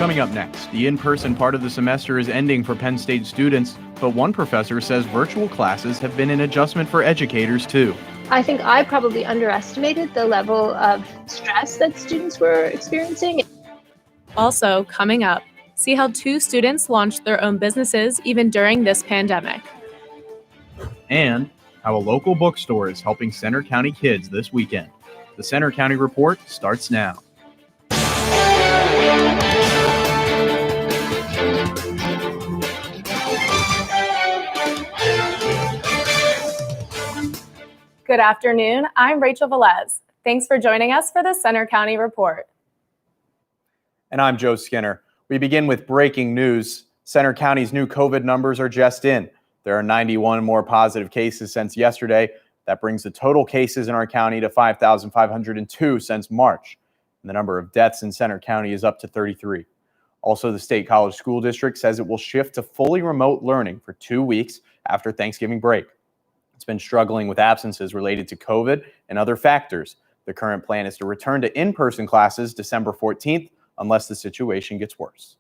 Coming up next, the in-person part of the semester is ending for Penn State students, but one professor says virtual classes have been an adjustment for educators too. I think I probably underestimated the level of stress that students were experiencing. Also, coming up, see how 2 students launched their own businesses even during this pandemic. And how a local bookstore is helping Centre County kids this weekend. The Centre County Report starts now. Good afternoon, I'm Rachel Velez. Thanks for joining us for the Centre County Report. And I'm Joe Skinner. We begin with breaking news. Centre County's new COVID numbers are just in. There are 91 more positive cases since yesterday. That brings the total cases in our county to 5,502 since March. And the number of deaths in Centre County is up to 33. Also, the State College School District says it will shift to fully remote learning for 2 weeks after Thanksgiving break. It's been struggling with absences related to COVID and other factors. The current plan is to return to in-person classes December 14th unless the situation gets worse.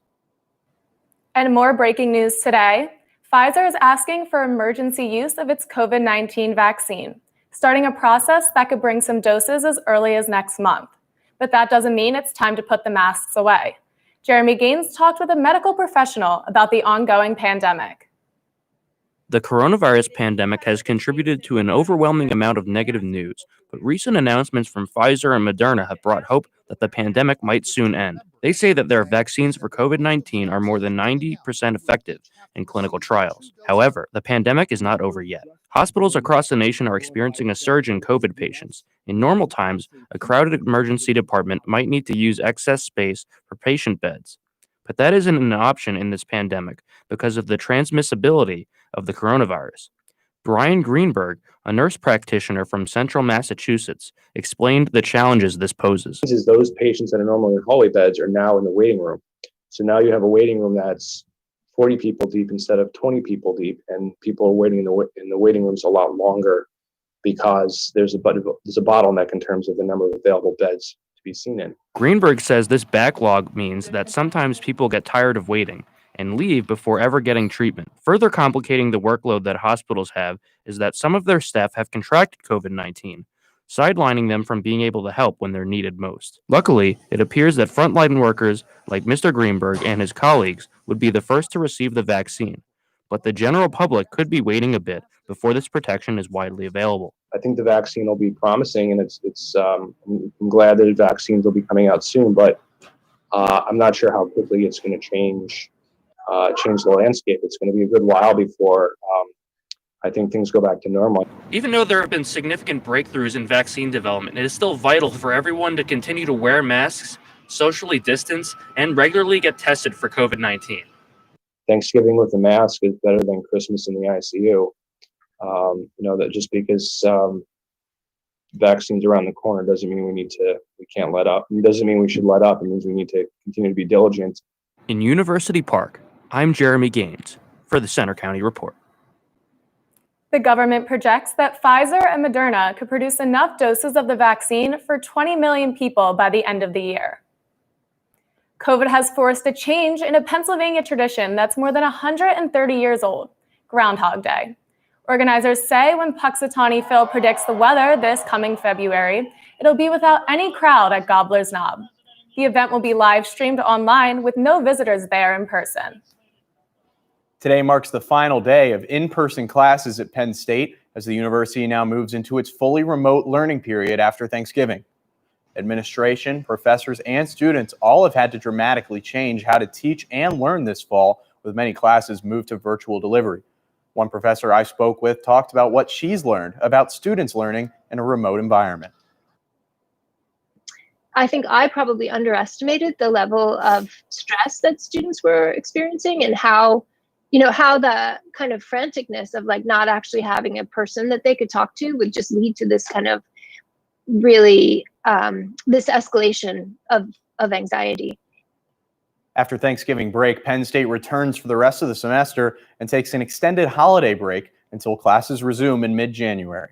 And more breaking news today. Pfizer is asking for emergency use of its COVID-19 vaccine, starting a process that could bring some doses as early as next month. But that doesn't mean it's time to put the masks away. Jeremy Gaines talked with a medical professional about the ongoing pandemic. The coronavirus pandemic has contributed to an overwhelming amount of negative news, but recent announcements from Pfizer and Moderna have brought hope that the pandemic might soon end. They say that their vaccines for COVID-19 are more than 90% effective in clinical trials. However, the pandemic is not over yet. Hospitals across the nation are experiencing a surge in COVID patients. In normal times, a crowded emergency department might need to use excess space for patient beds. But that isn't an option in this pandemic because of the transmissibility of the coronavirus. Brian Greenberg, a nurse practitioner from Central Massachusetts, explained the challenges this poses. Those patients that are normally in hallway beds are now in the waiting room. So now you have a waiting room that's 40 people deep instead of 20 people deep, and people are waiting in the waiting rooms a lot longer because there's a bottleneck in terms of the number of available beds to be seen in. Greenberg says this backlog means that sometimes people get tired of waiting and leave before ever getting treatment. Further complicating the workload that hospitals have is that some of their staff have contracted COVID-19, sidelining them from being able to help when they're needed most. Luckily, it appears that frontline workers like Mr. Greenberg and his colleagues would be the first to receive the vaccine, but the general public could be waiting a bit before this protection is widely available. I think the vaccine will be promising, and I'm glad that vaccines will be coming out soon, but I'm not sure how quickly it's going to change the landscape. It's going to be a good while before I think things go back to normal. Even though there have been significant breakthroughs in vaccine development, it is still vital for everyone to continue to wear masks, socially distance, and regularly get tested for COVID-19. Thanksgiving with a mask is better than Christmas in the ICU. That just because vaccines around the corner doesn't mean we can't let up. It doesn't mean we should let up. It means we need to continue to be diligent. In University Park, I'm Jeremy Gaines for the Centre County Report. The government projects that Pfizer and Moderna could produce enough doses of the vaccine for 20 million people by the end of the year. COVID has forced a change in a Pennsylvania tradition that's more than 130 years old, Groundhog Day. Organizers say when Puxatawny Phil predicts the weather this coming February, it'll be without any crowd at Gobbler's Knob. The event will be live streamed online with no visitors there in person. Today marks the final day of in-person classes at Penn State as the university now moves into its fully remote learning period after Thanksgiving. Administration, professors, and students all have had to dramatically change how to teach and learn this fall, with many classes moved to virtual delivery. One professor I spoke with talked about what she's learned about students learning in a remote environment. I think I probably underestimated the level of stress that students were experiencing, and how the kind of franticness of not actually having a person that they could talk to would just lead to this kind of really this escalation of anxiety. After Thanksgiving break, Penn State returns for the rest of the semester and takes an extended holiday break until classes resume in mid-January.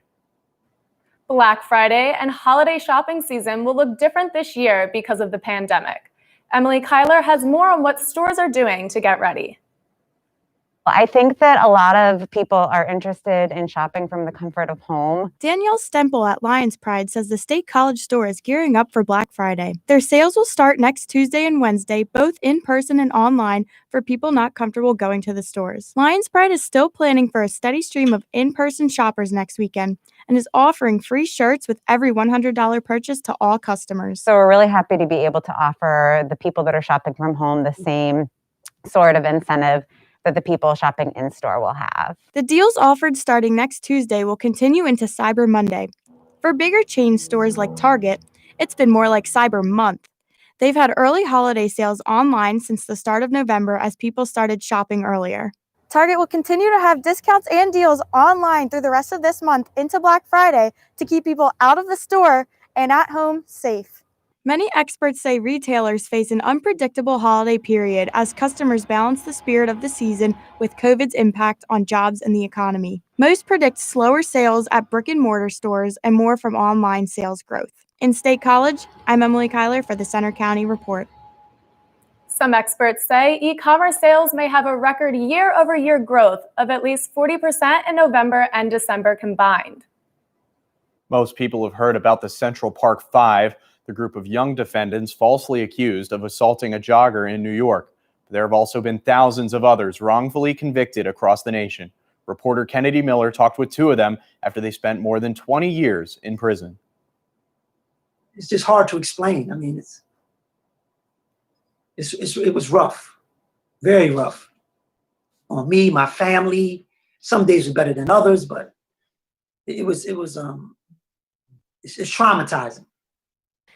Black Friday and holiday shopping season will look different this year because of the pandemic. Emily Kyler has more on what stores are doing to get ready. I think that a lot of people are interested in shopping from the comfort of home. Danielle Stemple at Lions Pride says the State College store is gearing up for Black Friday. Their sales will start next Tuesday and Wednesday, both in person and online, for people not comfortable going to the stores. Lions Pride is still planning for a steady stream of in-person shoppers next weekend and is offering free shirts with every $100 purchase to all customers. So we're really happy to be able to offer the people that are shopping from home the same sort of incentive that the people shopping in-store will have. The deals offered starting next Tuesday will continue into Cyber Monday. For bigger chain stores like Target, it's been more like Cyber Month. They've had early holiday sales online since the start of November as people started shopping earlier. Target will continue to have discounts and deals online through the rest of this month into Black Friday to keep people out of the store and at home safe. Many experts say retailers face an unpredictable holiday period as customers balance the spirit of the season with COVID's impact on jobs and the economy. Most predict slower sales at brick and mortar stores and more from online sales growth. In State College, I'm Emily Kyler for the Center County Report. Some experts say e-commerce sales may have a record year-over-year growth of at least 40% in November and December combined. Most people have heard about the Central Park Five, the group of young defendants falsely accused of assaulting a jogger in New York. There have also been thousands of others wrongfully convicted across the nation. Reporter Kennedy Miller talked with two of them after they spent more than 20 years in prison. It's just hard to explain. I mean, it was rough, very rough on me, my family. Some days were better than others, but it's traumatizing.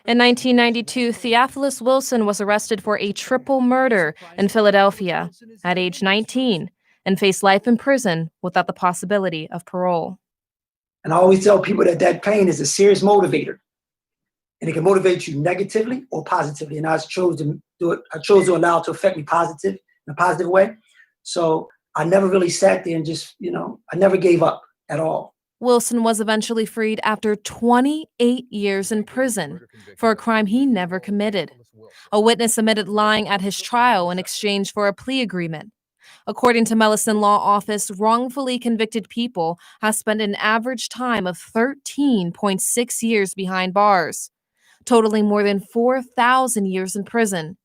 In 1992, Theophilus Wilson was arrested for a triple murder in Philadelphia at age 19 and faced life in prison without the possibility of parole. And I always tell people that pain is a serious motivator, and it can motivate you negatively or positively. And I chose to do it. I chose to allow it to affect me in a positive way. So I never really sat there and just, I never gave up at all. Wilson was eventually freed after 28 years in prison for a crime he never committed. A witness admitted lying at his trial in exchange for a plea agreement. According to Mellison Law Office, wrongfully convicted people have spent an average time of 13.6 years behind bars, totaling more than 4,000 years in prison.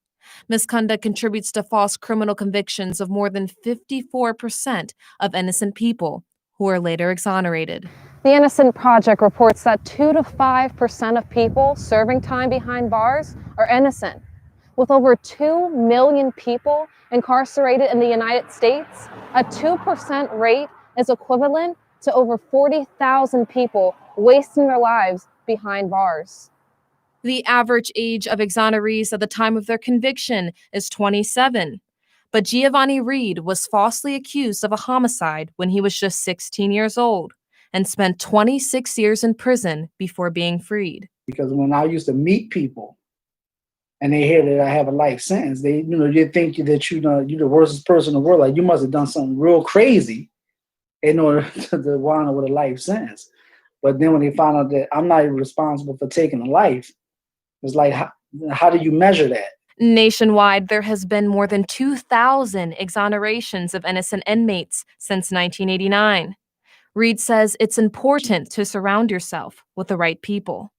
Misconduct contributes to false criminal convictions of more than 54% of innocent people, who are later exonerated. The Innocent Project reports that 2 to 5% of people serving time behind bars are innocent. With over 2 million people incarcerated in the United States, a 2% rate is equivalent to over 40,000 people wasting their lives behind bars. The average age of exonerees at the time of their conviction is 27. But Giovanni Reed was falsely accused of a homicide when he was just 16 years old and spent 26 years in prison before being freed. Because when I used to meet people and they hear that I have a life sentence, they think that you're the worst person in the world. Like, you must have done something real crazy in order to wind up with a life sentence. But then when they find out that I'm not even responsible for taking a life, it's like, how do you measure that? Nationwide, there has been more than 2,000 exonerations of innocent inmates since 1989. Reed says it's important to surround yourself with the right people.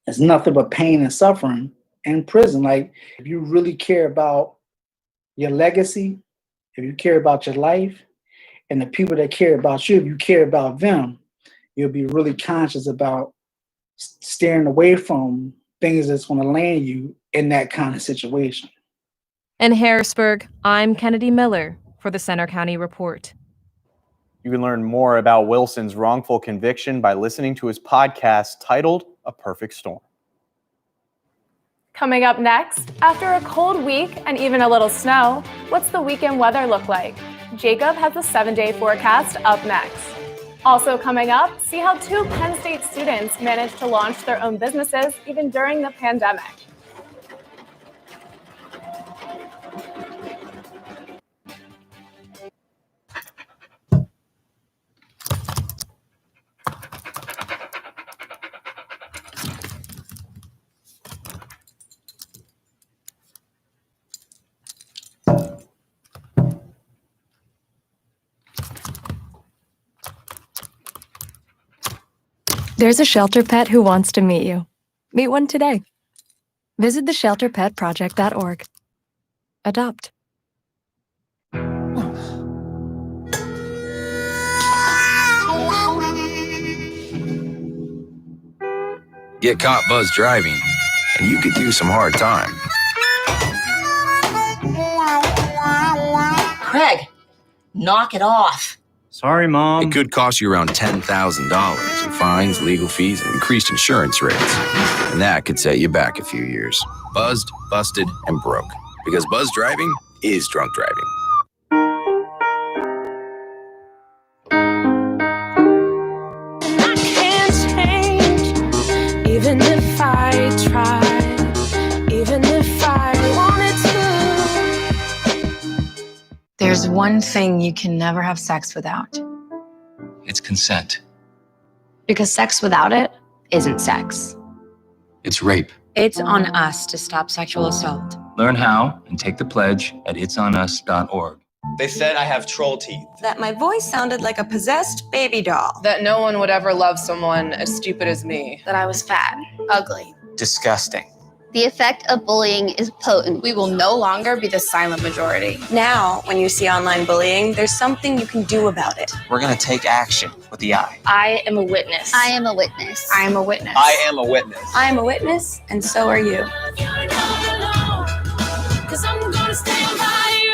It's nothing but pain and suffering in prison. Like, if you really care about your legacy, if you care about your life, and the people that care about you, if you care about them, you'll be really conscious about steering away from things that's going to land you in that kind of situation. In Harrisburg, I'm Kennedy Miller for the Center County Report. You can learn more about Wilson's wrongful conviction by listening to his podcast titled A Perfect Storm. Coming up next, after a cold week and even a little snow, what's the weekend weather look like? Jacob has a 7-day forecast up next. Also coming up, see how 2 Penn State students managed to launch their own businesses even during the pandemic. There's a shelter pet who wants to meet you. Meet one today. Visit theshelterpetproject.org. Adopt. Get caught buzzed driving, and you could do some hard time. Craig, knock it off. Sorry, Mom. It could cost you around $10,000 in fines, legal fees, and increased insurance rates. And that could set you back a few years. Buzzed, busted, and broke. Because buzzed driving is drunk driving. Even if I tried, even if I wanted to. There's one thing you can never have sex without. It's consent. Because sex without it isn't sex. It's rape. It's on us to stop sexual assault. Learn how and take the pledge at itsonus.org. They said I have troll teeth. That my voice sounded like a possessed baby doll. That no one would ever love someone as stupid as me. That I was fat, ugly. Disgusting. The effect of bullying is potent. We will no longer be the silent majority. Now, when you see online bullying, there's something you can do about it. We're going to take action with the I. I am a witness. I am a witness. I am a witness. I am a witness. I am a witness, and so are you. 'Cause I'm gonna stand by you.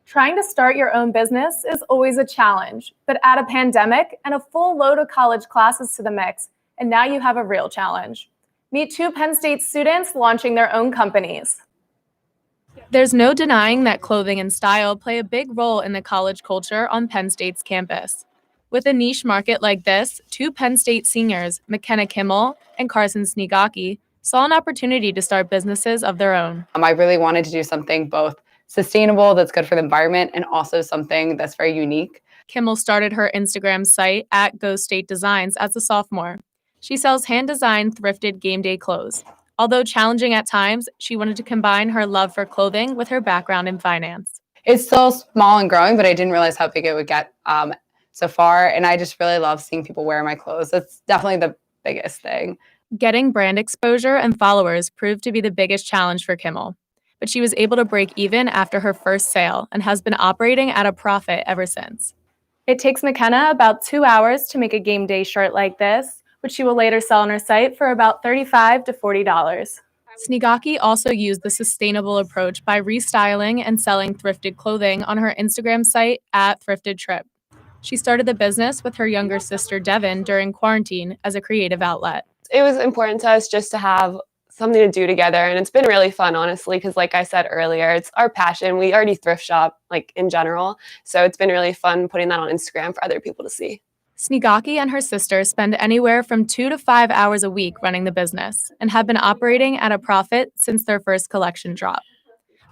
Trying to start your own business is always a challenge, but add a pandemic and a full load of college classes to the mix, and now you have a real challenge. Meet two Penn State students launching their own companies. There's no denying that clothing and style play a big role in the college culture on Penn State's campus. With a niche market like this, two Penn State seniors, McKenna Kimmel and Carson Sneegaki, saw an opportunity to start businesses of their own. I really wanted to do something both sustainable, that's good for the environment, and also something that's very unique. Kimmel started her Instagram site at Go State Designs as a sophomore. She sells hand-designed thrifted game day clothes. Although challenging at times, she wanted to combine her love for clothing with her background in finance. It's still small and growing, but I didn't realize how big it would get so far, and I just really love seeing people wear my clothes. That's definitely the biggest thing. Getting brand exposure and followers proved to be the biggest challenge for Kimmel. But she was able to break even after her first sale and has been operating at a profit ever since. It takes McKenna about 2 hours to make a game day shirt like this, which she will later sell on her site for about $35 to $40. Sneegaki also used the sustainable approach by restyling and selling thrifted clothing on her Instagram site at Thrifted Trip. She started the business with her younger sister Devin during quarantine as a creative outlet. It was important to us just to have something to do together, and it's been really fun, honestly, because like I said earlier, it's our passion. We already thrift shop like in general, so it's been really fun putting that on Instagram for other people to see. Sneegaki and her sister spend anywhere from 2 to 5 hours a week running the business and have been operating at a profit since their first collection drop.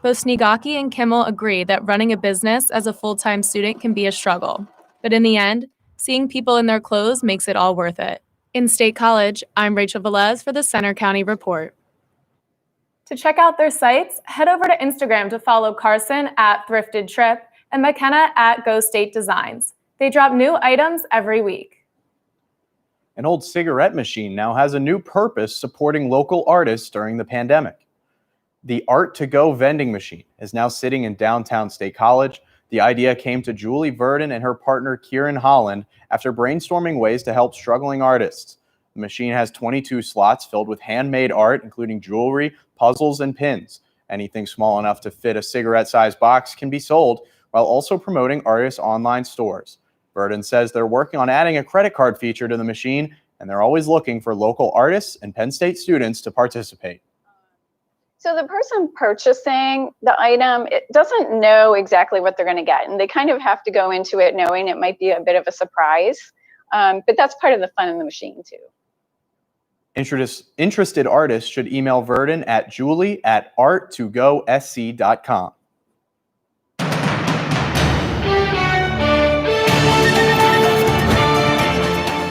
Both Sneegaki and Kimmel agree that running a business as a full-time student can be a struggle, but in the end, seeing people in their clothes makes it all worth it. In State College, I'm Rachel Velez for the Center County Report. To check out their sites, head over to Instagram to follow Carson at Thrifted Trip and McKenna at Go State Designs. They drop new items every week. An old cigarette machine now has a new purpose supporting local artists during the pandemic. The Art2Go vending machine is now sitting in downtown State College. The idea came to Julie Verdon and her partner Kieran Holland after brainstorming ways to help struggling artists. The machine has 22 slots filled with handmade art, including jewelry, puzzles, and pins. Anything small enough to fit a cigarette-sized box can be sold, while also promoting artists' online stores. Verdon says they're working on adding a credit card feature to the machine, and they're always looking for local artists and Penn State students to participate. So the person purchasing the item, it doesn't know exactly what they're going to get, and they kind of have to go into it knowing it might be a bit of a surprise, but that's part of the fun of the machine too. Interested artists should email Verdon at julie@art2gosc.com.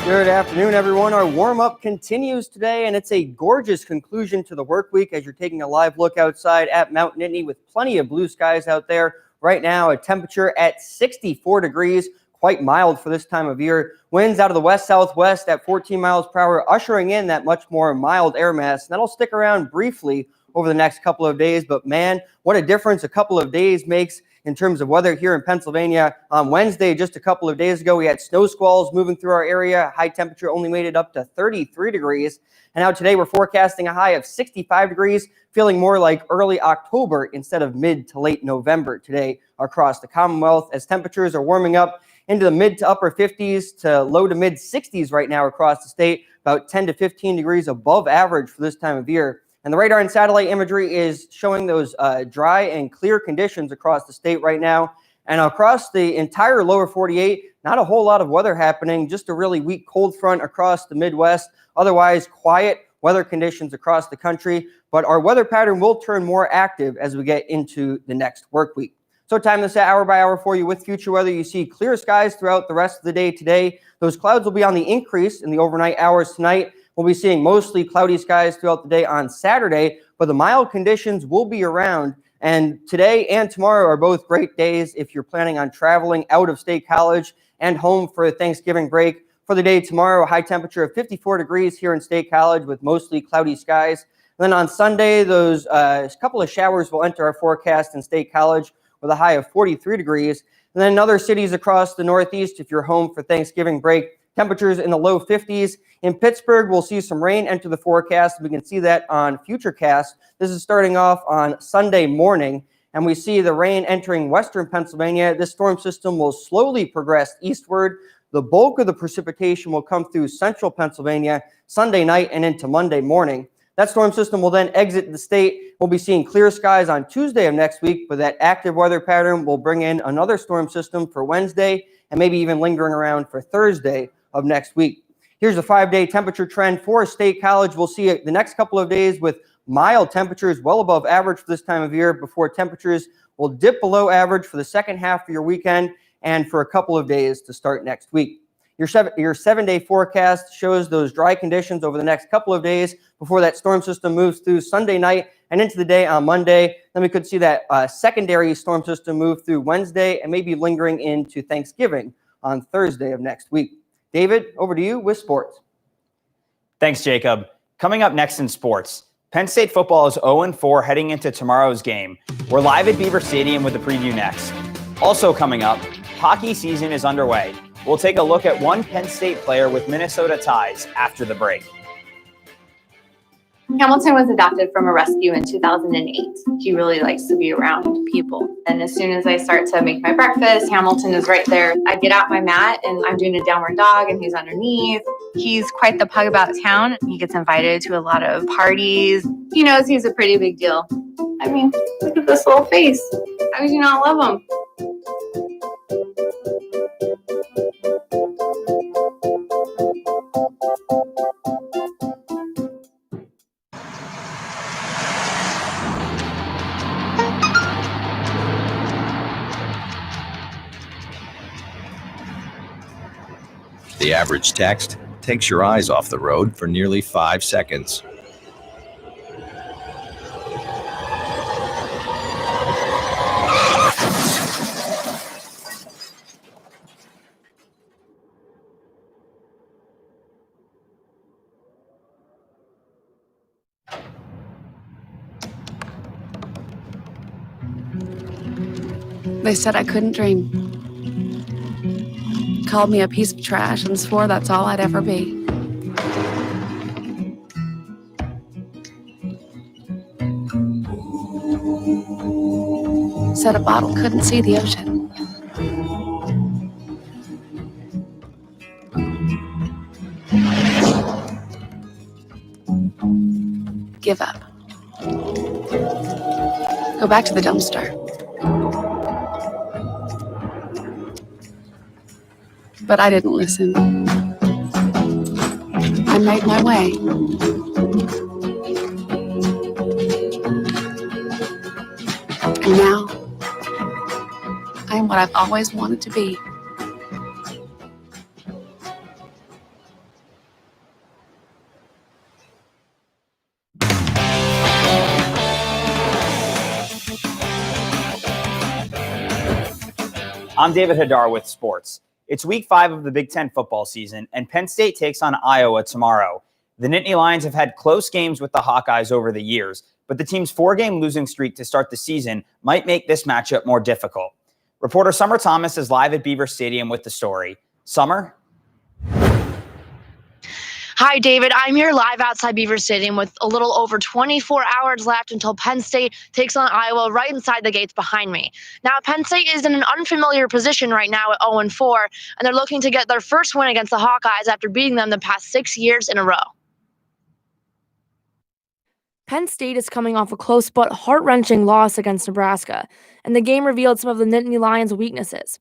Good afternoon, everyone. Our warm-up continues today, and it's a gorgeous conclusion to the work week as you're taking a live look outside at Mount Nittany with plenty of blue skies out there. right now, a temperature at 64 degrees, quite mild for this time of year. Winds out of the west-southwest at 14 miles per hour, ushering in that much more mild air mass. And that'll stick around briefly over the next couple of days. But man, what a difference a couple of days makes in terms of weather here in Pennsylvania. On Wednesday, just a couple of days ago, we had snow squalls moving through our area. High temperature only made it up to 33 degrees. And now today we're forecasting a high of 65 degrees, feeling more like early October instead of mid to late November today across the Commonwealth, as temperatures are warming up into the mid to upper 50s to low to mid 60s right now across the state, about 10 to 15 degrees above average for this time of year. And the radar and satellite imagery is showing those dry and clear conditions across the state right now. And across the entire lower 48, not a whole lot of weather happening, just a really weak cold front across the Midwest. Otherwise, quiet weather conditions across the country. But our weather pattern will turn more active as we get into the next work week. So time this hour by hour for you with future weather. You see clear skies throughout the rest of the day today. Those clouds will be on the increase in the overnight hours tonight. We'll be seeing mostly cloudy skies throughout the day on Saturday, but the mild conditions will be around. And today and tomorrow are both great days if you're planning on traveling out of State College and home for Thanksgiving break. For the day tomorrow, a high temperature of 54 degrees here in State College with mostly cloudy skies. And then on Sunday, those couple of showers will enter our forecast in State College with a high of 43 degrees. And then in other cities across the Northeast, if you're home for Thanksgiving break, temperatures in the low 50s. In Pittsburgh, we'll see some rain enter the forecast. We can see that on Futurecast. This is starting off on Sunday morning, and we see the rain entering western Pennsylvania. This storm system will slowly progress eastward. The bulk of the precipitation will come through central Pennsylvania Sunday night and into Monday morning. That storm system will then exit the state. We'll be seeing clear skies on Tuesday of next week, but that active weather pattern will bring in another storm system for Wednesday and maybe even lingering around for Thursday of next week. Here's a 5-day temperature trend for State College. We'll see it the next couple of days with mild temperatures well above average for this time of year before temperatures will dip below average for the second half of your weekend and for a couple of days to start next week. Your 7-day forecast shows those dry conditions over the next couple of days before that storm system moves through Sunday night and into the day on Monday. Then we could see that secondary storm system move through Wednesday and maybe lingering into Thanksgiving on Thursday of next week. David, over to you with sports. Thanks, Jacob. Coming up next in sports, Penn State football is 0-4 heading into tomorrow's game. We're live at Beaver Stadium with the preview next. Also coming up, hockey season is underway. We'll take a look at one Penn State player with Minnesota ties after the break. Hamilton was adopted from a rescue in 2008. He really likes to be around people. And as soon as I start to make my breakfast, Hamilton is right there. I get out my mat and I'm doing a downward dog and he's underneath. He's quite the pug about town. He gets invited to a lot of parties. He knows he's a pretty big deal. I mean, look at this little face. How could you not love him? The average text takes your eyes off the road for nearly 5 seconds. They said I couldn't dream. Called me a piece of trash and swore that's all I'd ever be. Said a bottle couldn't see the ocean. Give up. Go back to the dumpster. But I didn't listen. I made my way. And now, I am what I've always wanted to be. I'm David Hadar with sports. It's week 5 of the Big Ten football season, and Penn State takes on Iowa tomorrow. The Nittany Lions have had close games with the Hawkeyes over the years, but the team's 4-game losing streak to start the season might make this matchup more difficult. Reporter Summer Thomas is live at Beaver Stadium with the story. Summer? Hi, David. I'm here live outside Beaver Stadium with a little over 24 hours left until Penn State takes on Iowa right inside the gates behind me. Now, Penn State is in an unfamiliar position right now at 0-4, and they're looking to get their first win against the Hawkeyes after beating them the past 6 years in a row. Penn State is coming off a close but heart-wrenching loss against Nebraska, and the game revealed some of the Nittany Lions' weaknesses.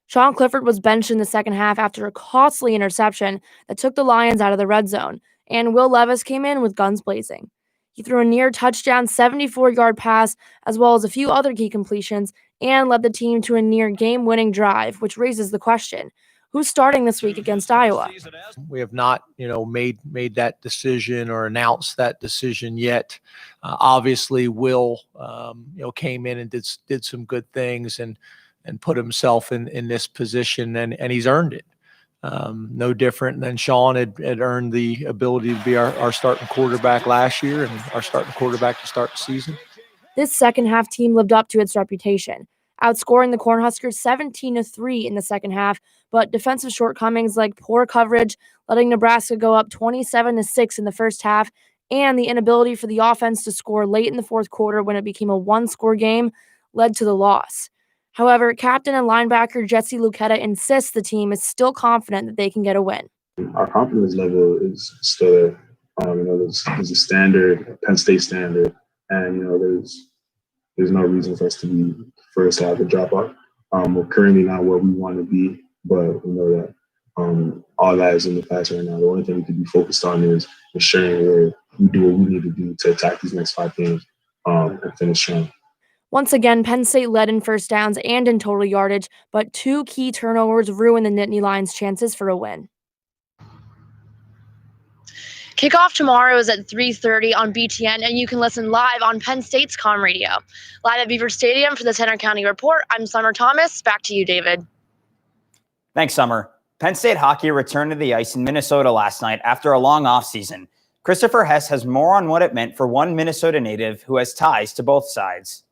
Sean Clifford was benched in the second half after a costly interception that took the Lions out of the red zone, and Will Levis came in with guns blazing. He threw a near-touchdown 74-yard pass as well as a few other key completions and led the team to a near game-winning drive, which raises the question, who's starting this week against Iowa? We have not, made that decision or announced that decision yet. Obviously, Will, came in and did some good things and put himself in this position, and he's earned it. No different than Sean had earned the ability to be our starting quarterback last year and our starting quarterback to start the season. This second half team lived up to its reputation, outscoring the Cornhuskers 17-3 in the second half, but defensive shortcomings like poor coverage, letting Nebraska go up 27-6 in the first half, and the inability for the offense to score late in the fourth quarter when it became a one-score game led to the loss. However, captain and linebacker Jesse Luketa insists the team is still confident that they can get a win. Our confidence level is still there. There's a standard, a Penn State standard, and there's no reason for us to be first to have a drop off. We're currently not where we want to be, but we know that all that is in the past right now. The only thing we can be focused on is ensuring we do what we need to do to attack these next 5 games and finish strong. Once again, Penn State led in first downs and in total yardage, but 2 key turnovers ruined the Nittany Lions' chances for a win. Kickoff tomorrow is at 3:30 on BTN, and you can listen live on Penn State's comm radio. Live at Beaver Stadium for the Center County Report, I'm Summer Thomas. Back to you, David. Thanks, Summer. Penn State hockey returned to the ice in Minnesota last night after a long offseason. Christopher Hess has more on what it meant for one Minnesota native who has ties to both sides.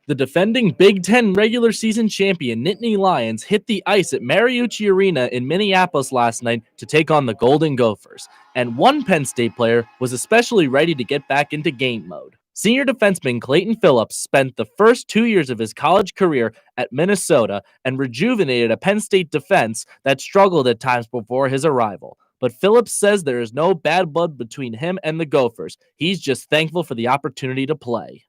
The defending Big Ten regular season champion Nittany Lions hit the ice at Mariucci Arena in Minneapolis last night to take on the Golden Gophers, and one Penn State player was especially ready to get back into game mode. Senior defenseman Clayton Phillips spent the first 2 years of his college career at Minnesota and rejuvenated a Penn State defense that struggled at times before his arrival. But Phillips says there is no bad blood between him and the Gophers. He's just thankful for the opportunity to play.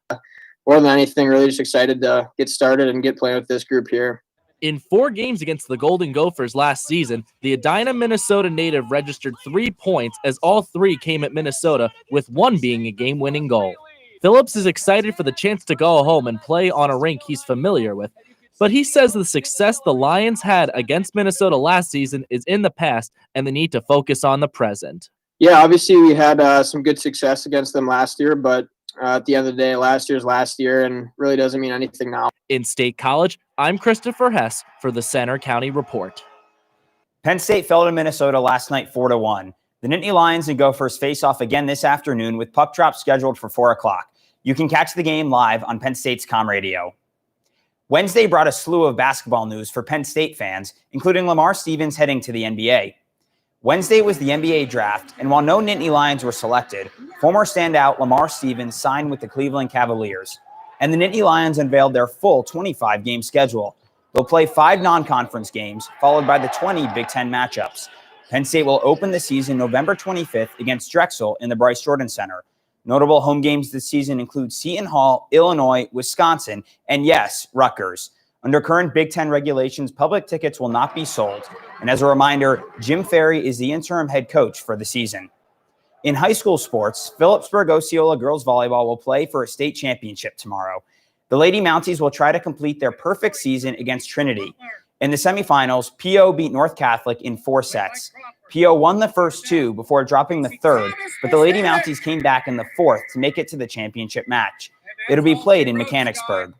More than anything, really just excited to get started and get playing with this group here. In 4 games against the Golden Gophers last season, the Edina, Minnesota native registered 3 points as all 3 came at Minnesota, with 1 being a game-winning goal. Phillips is excited for the chance to go home and play on a rink he's familiar with, but he says the success the Lions had against Minnesota last season is in the past and they need to focus on the present. Yeah, obviously we had some good success against them last year, but at the end of the day, last year's last year and really doesn't mean anything now. In State College, I'm Christopher Hess for the Center County Report. Penn State fell to Minnesota last night 4-1. The Nittany Lions and Gophers face off again this afternoon with puck drop scheduled for 4 o'clock. You can catch the game live on Penn State's comm radio. Wednesday brought a slew of basketball news for Penn State fans, including Lamar Stevens heading to the NBA. Wednesday was the NBA draft, and while no Nittany Lions were selected, former standout Lamar Stevens signed with the Cleveland Cavaliers. And the Nittany Lions unveiled their full 25-game schedule. They'll play 5 non-conference games, followed by the 20 Big Ten matchups. Penn State will open the season November 25th against Drexel in the Bryce Jordan Center. Notable home games this season include Seton Hall, Illinois, Wisconsin, and yes, Rutgers. Under current Big Ten regulations, public tickets will not be sold. And as a reminder, Jim Ferry is the interim head coach for the season. In high school sports, Phillipsburg Osceola girls volleyball will play for a state championship tomorrow. The Lady Mounties will try to complete their perfect season against Trinity. In the semifinals, PO beat North Catholic in 4 sets. PO won the first 2 before dropping the third, but the Lady Mounties came back in the 4th to make it to the championship match. It'll be played in Mechanicsburg.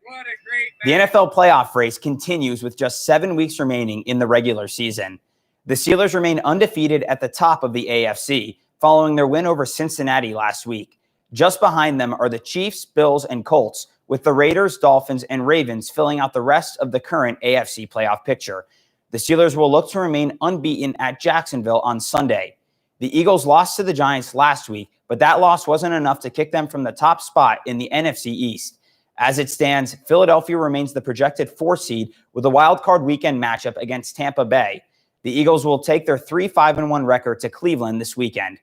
What a great The NFL playoff race continues with just 7 weeks remaining in the regular season. The Steelers remain undefeated at the top of the AFC, following their win over Cincinnati last week. Just behind them are the Chiefs, Bills, and Colts, with the Raiders, Dolphins, and Ravens filling out the rest of the current AFC playoff picture. The Steelers will look to remain unbeaten at Jacksonville on Sunday. The Eagles lost to the Giants last week, but that loss wasn't enough to kick them from the top spot in the NFC East. As it stands, Philadelphia remains the projected 4 seed with a wildcard weekend matchup against Tampa Bay. The Eagles will take their 3-5-1 record to Cleveland this weekend.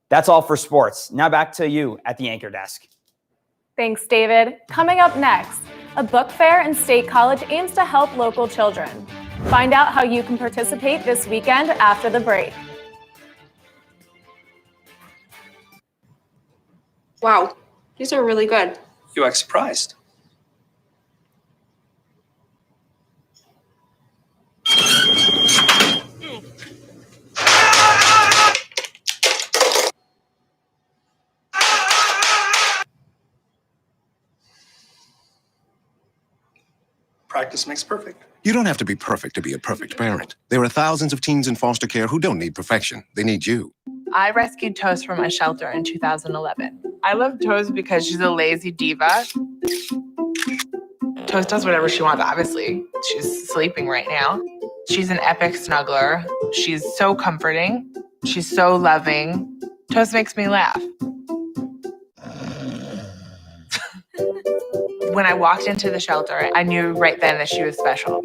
That's all for sports. Now back to you at the anchor desk. Thanks, David. Coming up next, a book fair in State College aims to help local children. Find out how you can participate this weekend after the break. Wow, these are really good. You act surprised. Practice makes perfect. You don't have to be perfect to be a perfect parent. There are thousands of teens in foster care who don't need perfection. They need you. I rescued Toast from a shelter in 2011. I love Toast because she's a lazy diva. Toast does whatever she wants, obviously. She's sleeping right now. She's an epic snuggler. She's so comforting. She's so loving. Toast makes me laugh. When I walked into the shelter, I knew right then that she was special.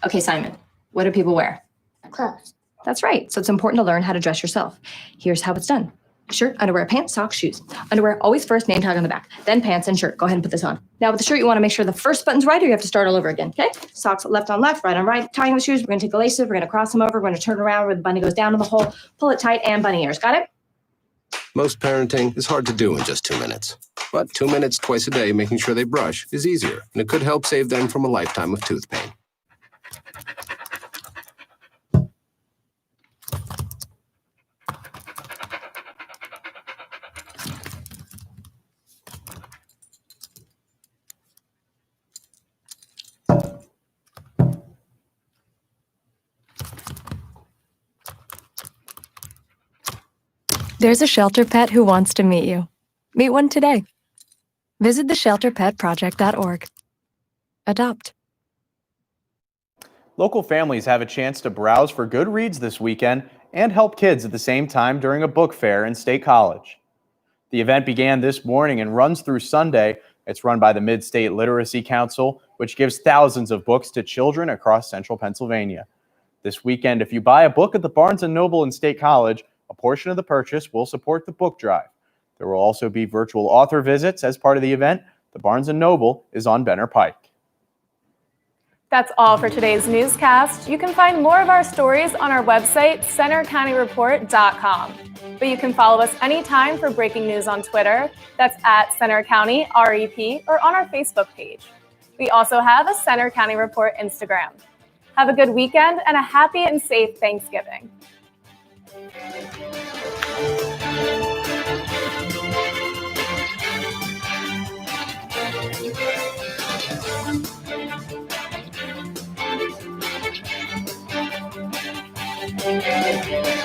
Okay, Simon, what do people wear? Clothes. That's right. So it's important to learn how to dress yourself. Here's how it's done. Shirt, underwear, pants, socks, shoes. Underwear, always first, name tag on the back. Then pants and shirt. Go ahead and put this on. Now with the shirt, you want to make sure the first button's right or you have to start all over again, okay? Socks left on left, right on right. Tying the shoes, we're going to take the laces, we're going to cross them over, we're going to turn around where the bunny goes down in the hole, pull it tight, and bunny ears. Got it? Most parenting is hard to do in just 2 minutes. But 2 minutes twice a day making sure they brush is easier, and it could help save them from a lifetime of tooth pain. There's a shelter pet who wants to meet you. Meet one today. Visit theshelterpetproject.org. Adopt. Local families have a chance to browse for good reads this weekend and help kids at the same time during a book fair in State College. The event began this morning and runs through Sunday. It's run by the Mid-State Literacy Council, which gives thousands of books to children across central Pennsylvania. This weekend, if you buy a book at the Barnes & Noble in State College, a portion of the purchase will support the book drive. There will also be virtual author visits as part of the event. The Barnes & Noble is on Benner Pike. That's all for today's newscast. You can find more of our stories on our website, centercountyreport.com. But you can follow us anytime for breaking news on Twitter. That's at Center County REP or on our Facebook page. We also have a Center County Report Instagram. Have a good weekend and a happy and safe Thanksgiving. Thank you.